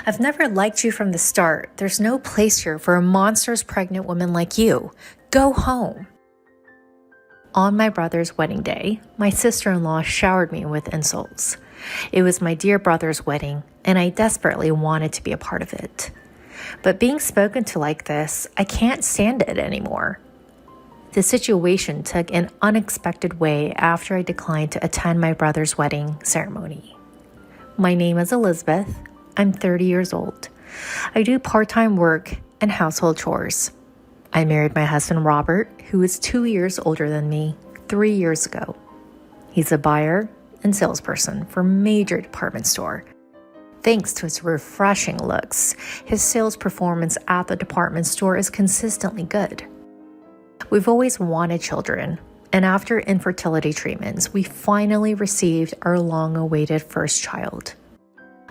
I've never liked you from the start. There's no place here for a monstrous pregnant woman like you. Go home. On my brother's wedding day, my sister-in-law showered me with insults. It was my dear brother's wedding, and I desperately wanted to be a part of it. But being spoken to like this, I can't stand it anymore. The situation took an unexpected way after I declined to attend my brother's wedding ceremony. My name is Elizabeth. I'm 30 years old. I do part-time work and household chores. I married my husband Robert, who is 2 years older than me, 3 years ago. He's a buyer and salesperson for a major department store. Thanks to his refreshing looks, his sales performance at the department store is consistently good. We've always wanted children, and after infertility treatments, we finally received our long-awaited first child.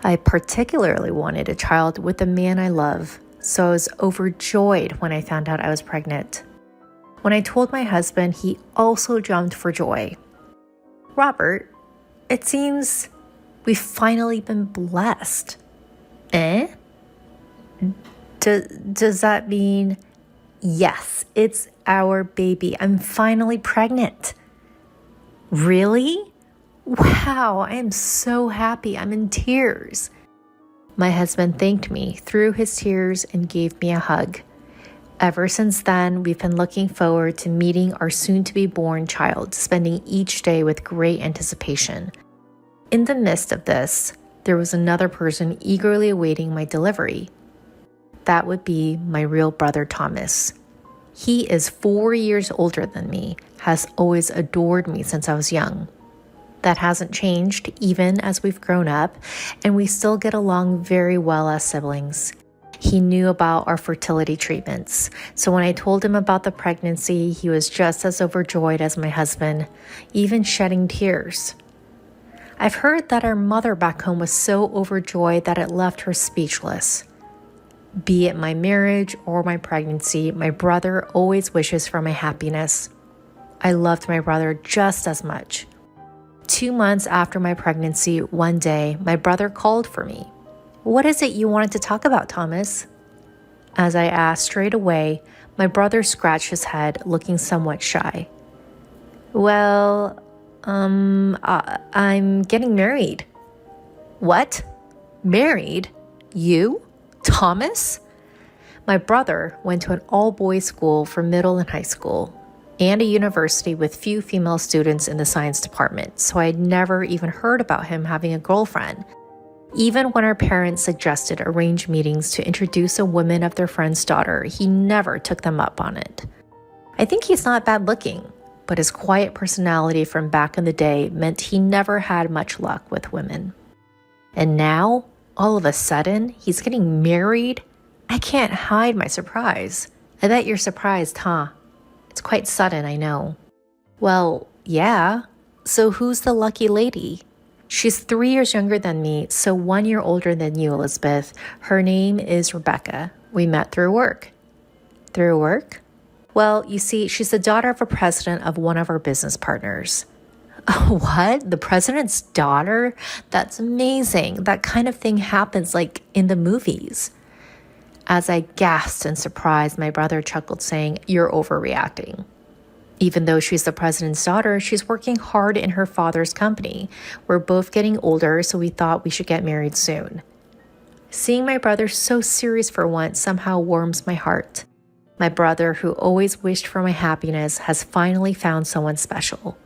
I particularly wanted a child with the man I love, so I was overjoyed when I found out I was pregnant. When I told my husband, he also jumped for joy. Robert, it seems we've finally been blessed. Eh? Does that mean, yes, it's our baby. I'm finally pregnant. Really? Wow, I am so happy. I'm in tears. My husband thanked me through his tears and gave me a hug. Ever since then, we've been looking forward to meeting our soon-to-be-born child, spending each day with great anticipation. In the midst of this, there was another person eagerly awaiting my delivery. That would be my real brother, Thomas. He is 4 years older than me, has always adored me since I was young. That hasn't changed even as we've grown up, and we still get along very well as siblings. He knew about our fertility treatments, so when I told him about the pregnancy, he was just as overjoyed as my husband, even shedding tears. I've heard that our mother back home was so overjoyed that it left her speechless. Be it my marriage or my pregnancy, my brother always wishes for my happiness. I loved my brother just as much. 2 months after my pregnancy, one day, my brother called for me. What is it you wanted to talk about, Thomas? As I asked straight away, my brother scratched his head, looking somewhat shy. Well, I'm getting married. What? Married? You? Thomas? My brother went to an all-boys school for middle and high school, and a university with few female students in the science department, so I had never even heard about him having a girlfriend. Even when our parents suggested arranged meetings to introduce a woman of their friend's daughter, he never took them up on it. I think he's not bad looking, but his quiet personality from back in the day meant he never had much luck with women. And now, all of a sudden, he's getting married? I can't hide my surprise. I bet you're surprised, huh? It's quite sudden, I know. Well, yeah. So who's the lucky lady? She's 3 years younger than me, so 1 year older than you, Elizabeth. Her name is Rebecca. We met through work. Through work? Well, you see, she's the daughter of a president of one of our business partners. What? The president's daughter? That's amazing. That kind of thing happens like in the movies. As I gasped in surprise, my brother chuckled, saying, "You're overreacting." Even though she's the president's daughter, she's working hard in her father's company. We're both getting older, so we thought we should get married soon. Seeing my brother so serious for once somehow warms my heart. My brother, who always wished for my happiness, has finally found someone special.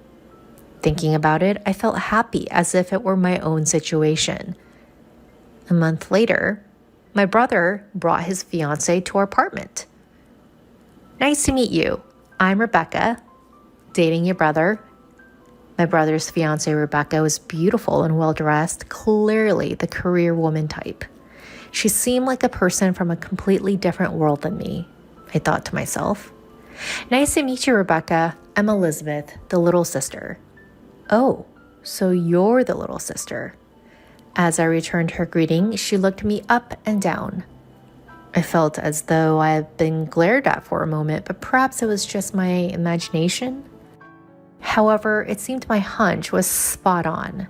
Thinking about it, I felt happy as if it were my own situation. A month later, my brother brought his fiancée to our apartment. Nice to meet you. I'm Rebecca, dating your brother. My brother's fiancée, Rebecca, was beautiful and well-dressed, clearly the career woman type. She seemed like a person from a completely different world than me, I thought to myself. Nice to meet you, Rebecca. I'm Elizabeth, the little sister. Oh, so you're the little sister. As I returned her greeting, she looked me up and down. I felt as though I had been glared at for a moment, but perhaps it was just my imagination. However, it seemed my hunch was spot on.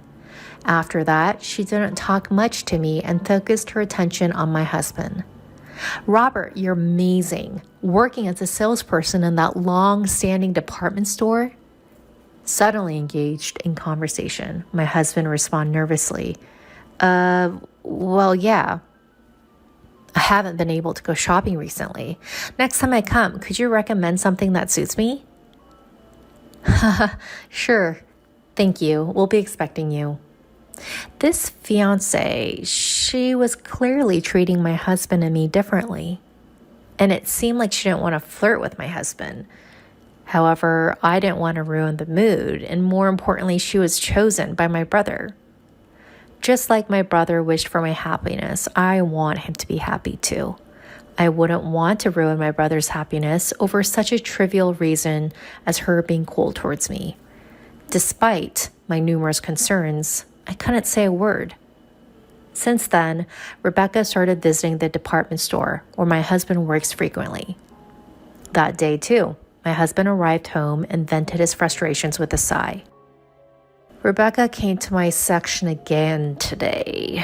After that, she didn't talk much to me and focused her attention on my husband. Robert, you're amazing. Working as a salesperson in that long-standing department store? Suddenly engaged in conversation, my husband responded nervously. Well, yeah. I haven't been able to go shopping recently. Next time I come, could you recommend something that suits me? Sure. Thank you. We'll be expecting you. This fiance, she was clearly treating my husband and me differently. And it seemed like she didn't want to flirt with my husband. However, I didn't want to ruin the mood, and more importantly, she was chosen by my brother. Just like my brother wished for my happiness, I want him to be happy too. I wouldn't want to ruin my brother's happiness over such a trivial reason as her being cold towards me. Despite my numerous concerns, I couldn't say a word. Since then, Rebecca started visiting the department store where my husband works frequently. That day too, my husband arrived home and vented his frustrations with a sigh. Rebecca came to my section again today.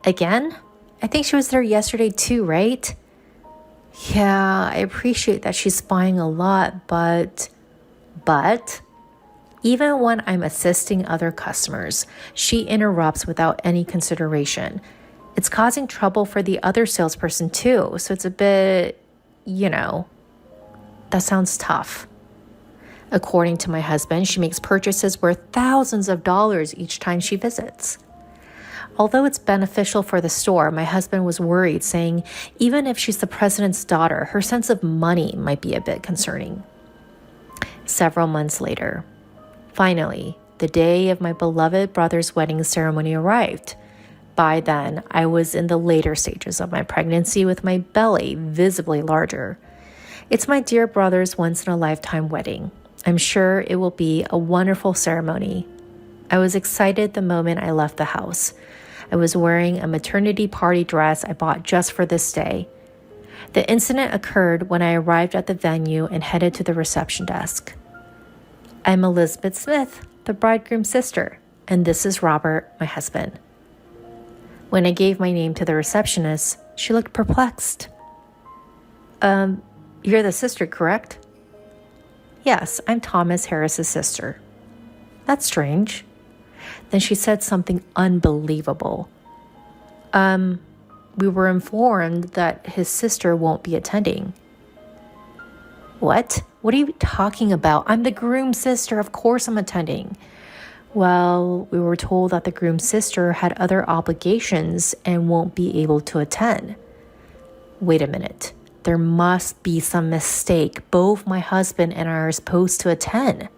Again? I think she was there yesterday too, right? Yeah, I appreciate that she's buying a lot, but even when I'm assisting other customers, she interrupts without any consideration. It's causing trouble for the other salesperson too, so it's a bit, that sounds tough. According to my husband, she makes purchases worth thousands of dollars each time she visits. Although it's beneficial for the store, my husband was worried, saying even if she's the president's daughter, her sense of money might be a bit concerning. Several months later, finally, the day of my beloved brother's wedding ceremony arrived. By then, I was in the later stages of my pregnancy with my belly visibly larger. It's my dear brother's once-in-a-lifetime wedding. I'm sure it will be a wonderful ceremony. I was excited the moment I left the house. I was wearing a maternity party dress I bought just for this day. The incident occurred when I arrived at the venue and headed to the reception desk. I'm Elizabeth Smith, the bridegroom's sister, and this is Robert, my husband. When I gave my name to the receptionist, she looked perplexed. You're the sister, correct? Yes, I'm Thomas Harris's sister. That's strange. Then she said something unbelievable. We were informed that his sister won't be attending. What? What are you talking about? I'm the groom's sister. Of course I'm attending. Well, we were told that the groom's sister had other obligations and won't be able to attend. Wait a minute. There must be some mistake. Both my husband and I are supposed to attend.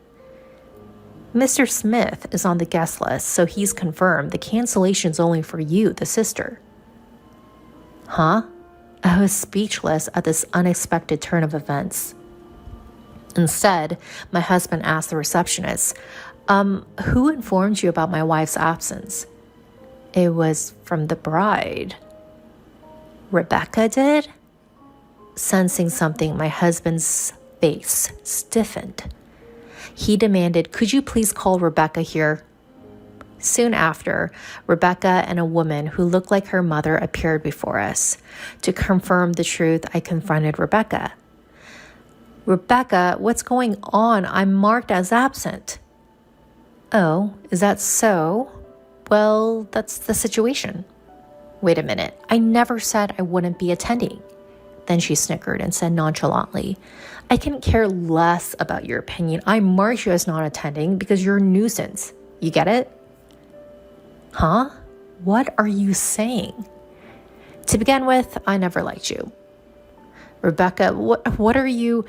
Mr. Smith is on the guest list, so he's confirmed the cancellation's only for you, the sister. Huh? I was speechless at this unexpected turn of events. Instead, my husband asked the receptionist, who informed you about my wife's absence? It was from the bride. Rebecca did? Sensing something, my husband's face stiffened. He demanded, could you please call Rebecca here? Soon after, Rebecca and a woman who looked like her mother appeared before us. To confirm the truth, I confronted Rebecca. Rebecca, what's going on? I'm marked as absent. Oh, is that so? Well, that's the situation. Wait a minute. I never said I wouldn't be attending. Then she snickered and said nonchalantly, I can care less about your opinion. I marked you as not attending because you're a nuisance. You get it? Huh? What are you saying? To begin with, I never liked you. Rebecca, what are you?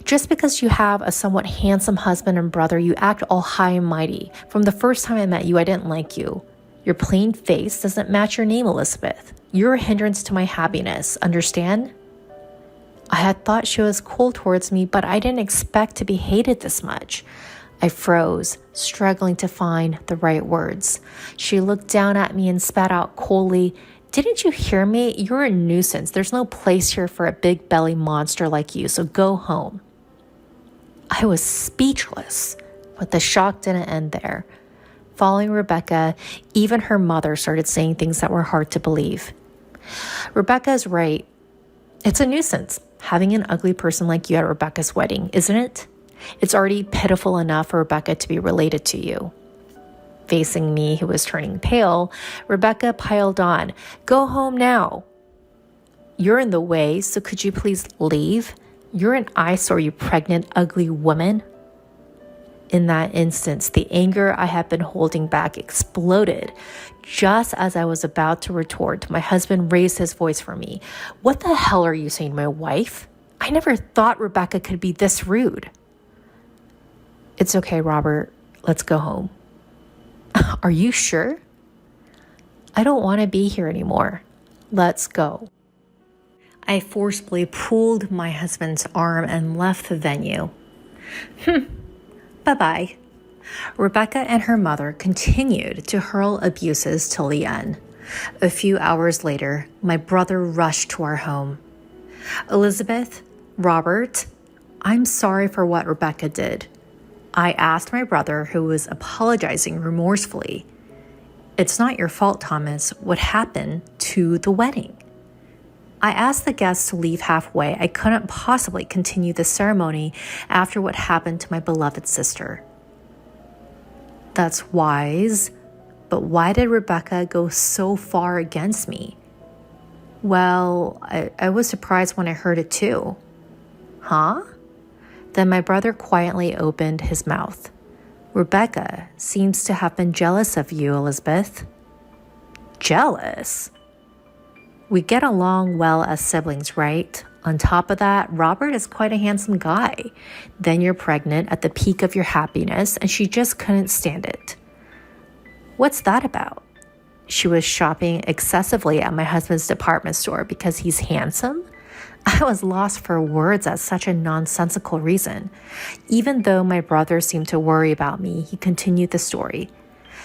Just because you have a somewhat handsome husband and brother, you act all high and mighty. From the first time I met you, I didn't like you. Your plain face doesn't match your name, Elizabeth. You're a hindrance to my happiness, understand? I had thought she was cool towards me, but I didn't expect to be hated this much. I froze, struggling to find the right words. She looked down at me and spat out coldly, didn't you hear me? You're a nuisance. There's no place here for a big belly monster like you, so go home. I was speechless, but the shock didn't end there. Following Rebecca, even her mother started saying things that were hard to believe. Rebecca is right. It's a nuisance having an ugly person like you at Rebecca's wedding, isn't it? It's already pitiful enough for Rebecca to be related to you. Facing me, who was turning pale, Rebecca piled on, "Go home now. You're in the way, so could you please leave? You're an eyesore, you pregnant, ugly woman." In that instance, the anger I had been holding back exploded. Just as I was about to retort, my husband raised his voice for me. "What the hell are you saying to my wife? I never thought Rebecca could be this rude." "It's okay, Robert. Let's go home." "Are you sure?" "I don't want to be here anymore. Let's go." I forcibly pulled my husband's arm and left the venue. Bye-bye. Rebecca and her mother continued to hurl abuses till the end. A few hours later, my brother rushed to our home. "Elizabeth, Robert, I'm sorry for what Rebecca did." I asked my brother, who was apologizing remorsefully. "It's not your fault, Thomas. What happened to the wedding?" I asked the guests to leave halfway. I couldn't possibly continue the ceremony after what happened to my beloved sister. "That's wise, but why did Rebecca go so far against me?" "Well, I was surprised when I heard it too." "Huh?" Then my brother quietly opened his mouth. "Rebecca seems to have been jealous of you, Elizabeth." "Jealous?" "We get along well as siblings, right? On top of that, Robert is quite a handsome guy. Then you're pregnant at the peak of your happiness, and she just couldn't stand it." "What's that about?" "She was shopping excessively at my husband's department store because he's handsome?" I was lost for words at such a nonsensical reason. Even though my brother seemed to worry about me, he continued the story.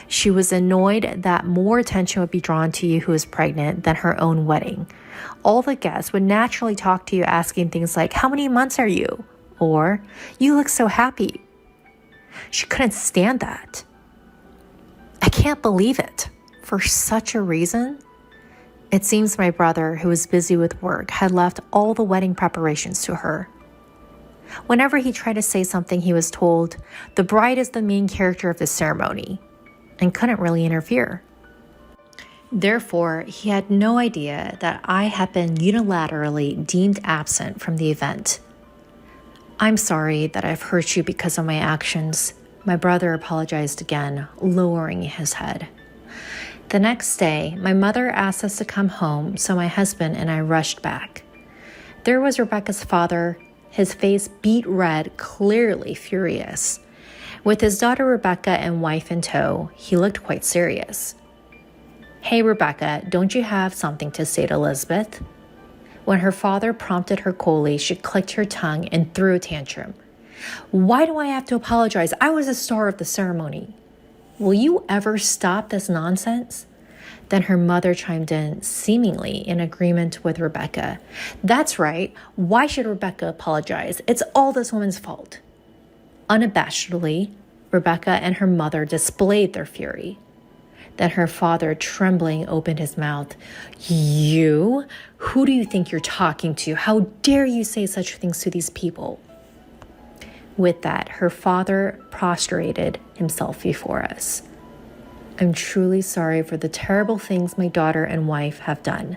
"She was annoyed that more attention would be drawn to you who is pregnant than her own wedding. All the guests would naturally talk to you asking things like, 'How many months are you?' Or, 'You look so happy.' She couldn't stand that." I can't believe it. For such a reason? It seems my brother, who was busy with work, had left all the wedding preparations to her. Whenever he tried to say something, he was told, "The bride is the main character of the ceremony," and couldn't really interfere. Therefore, he had no idea that I had been unilaterally deemed absent from the event. "I'm sorry that I've hurt you because of my actions." My brother apologized again, lowering his head. The next day, my mother asked us to come home, so my husband and I rushed back. There was Rebecca's father, his face beet red, clearly furious. With his daughter Rebecca and wife in tow, he looked quite serious. "Hey, Rebecca, don't you have something to say to Elizabeth?" When her father prompted her coldly, she clicked her tongue and threw a tantrum. "Why do I have to apologize? I was the star of the ceremony." "Will you ever stop this nonsense?" Then her mother chimed in, seemingly in agreement with Rebecca. "That's right. Why should Rebecca apologize? It's all this woman's fault." Unabashedly, Rebecca and her mother displayed their fury. Then her father, trembling, opened his mouth. "You? Who do you think you're talking to? How dare you say such things to these people?" With that, her father prostrated himself before us. "I'm truly sorry for the terrible things my daughter and wife have done.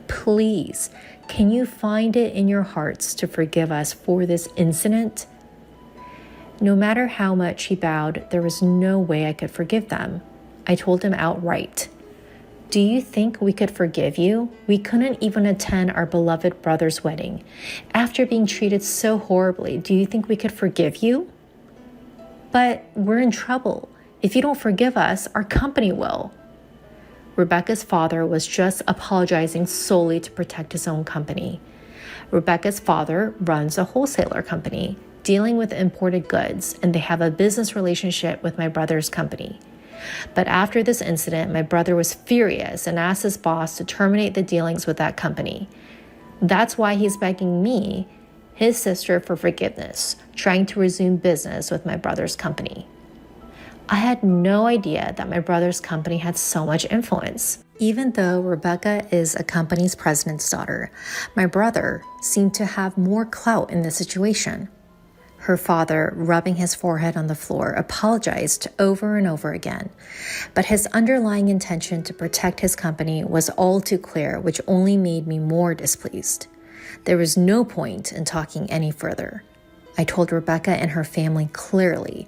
Please, can you find it in your hearts to forgive us for this incident?" No matter how much he bowed, there was no way I could forgive them. I told him outright, "Do you think we could forgive you? We couldn't even attend our beloved brother's wedding. After being treated so horribly, do you think we could forgive you?" "But we're in trouble. If you don't forgive us, our company will." Rebecca's father was just apologizing solely to protect his own company. Rebecca's father runs a wholesaler company dealing with imported goods, and they have a business relationship with my brother's company. But after this incident, my brother was furious and asked his boss to terminate the dealings with that company. That's why he's begging me, his sister, for forgiveness, trying to resume business with my brother's company. I had no idea that my brother's company had so much influence. Even though Rebecca is a company's president's daughter, my brother seemed to have more clout in the situation. Her father, rubbing his forehead on the floor, apologized over and over again. But his underlying intention to protect his company was all too clear, which only made me more displeased. There was no point in talking any further. I told Rebecca and her family clearly,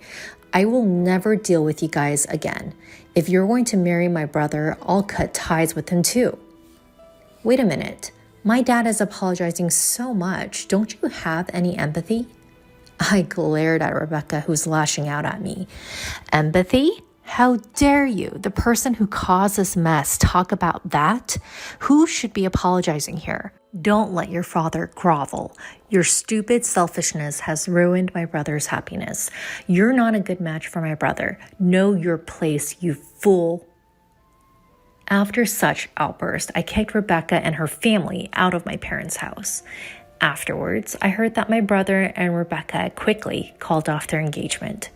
I will never deal with you guys again. If you're going to marry my brother, I'll cut ties with him too. Wait a minute. My dad is apologizing so much. Don't you have any empathy? I glared at Rebecca, who's lashing out at me. Empathy? How dare you, the person who caused this mess, talk about that? Who should be apologizing here? Don't let your father grovel. Your stupid selfishness has ruined my brother's happiness. You're not a good match for my brother. Know your place, you fool. After such outburst, I kicked Rebecca and her family out of my parents' house. Afterwards, I heard that my brother and Rebecca quickly called off their engagement.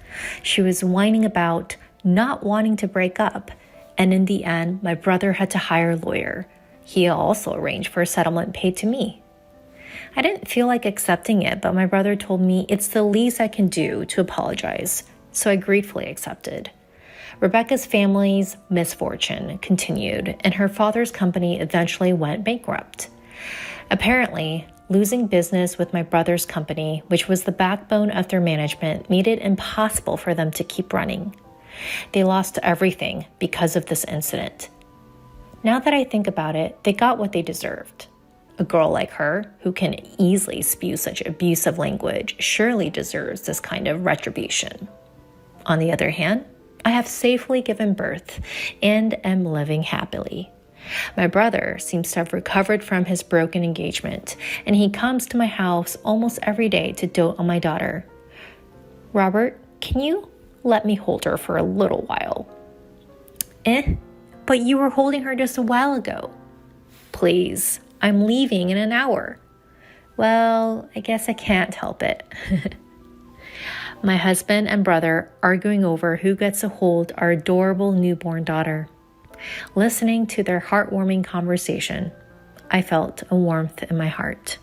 She was whining about not wanting to break up, and in the end, my brother had to hire a lawyer. He also arranged for a settlement paid to me. I didn't feel like accepting it, but my brother told me it's the least I can do to apologize, so I gratefully accepted. Rebecca's family's misfortune continued, and her father's company eventually went bankrupt. Apparently, losing business with my brother's company, which was the backbone of their management, made it impossible for them to keep running. They lost everything because of this incident. Now that I think about it, they got what they deserved. A girl like her, who can easily spew such abusive language, surely deserves this kind of retribution. On the other hand, I have safely given birth and am living happily. My brother seems to have recovered from his broken engagement, and he comes to my house almost every day to dote on my daughter. Robert, can you let me hold her for a little while? But you were holding her just a while ago. Please, I'm leaving in an hour. Well, I guess I can't help it. My husband and brother arguing over who gets to hold our adorable newborn daughter. Listening to their heartwarming conversation, I felt a warmth in my heart.